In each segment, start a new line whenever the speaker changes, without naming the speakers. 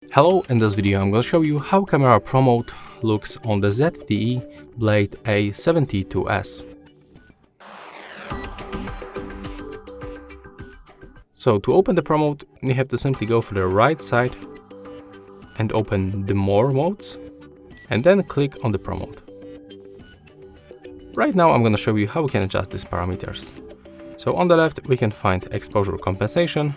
Hello, in this video I'm going to show you how camera Pro Mode looks on the ZTE Blade A72S. So to open the Pro Mode, you have to simply go for the right side and open the More modes and then click on the Pro Mode. Right now I'm going to show you how we can adjust these parameters. So on the left we can find exposure compensation,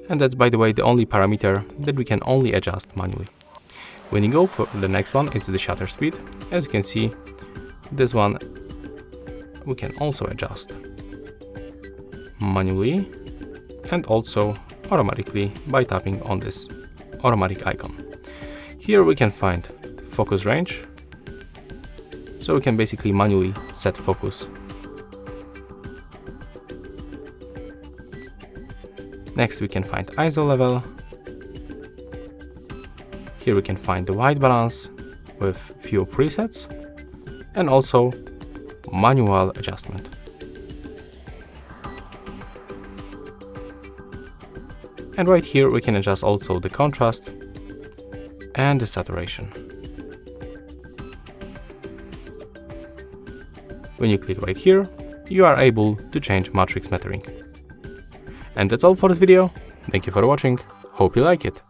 and that's, by the way, the only parameter that we can only adjust manually. When you go for the next one, it's the shutter speed. As you can see, this one we can also adjust manually and also automatically by tapping on this automatic icon. Here we can find focus range, so we can basically manually set focus. Next we can find ISO level. Here we can find the white balance with few presets and also manual adjustment. And right here we can adjust also the contrast and the saturation. When you click right here, you are able to change matrix metering. And that's all for this video. Thank you for watching. Hope you like it.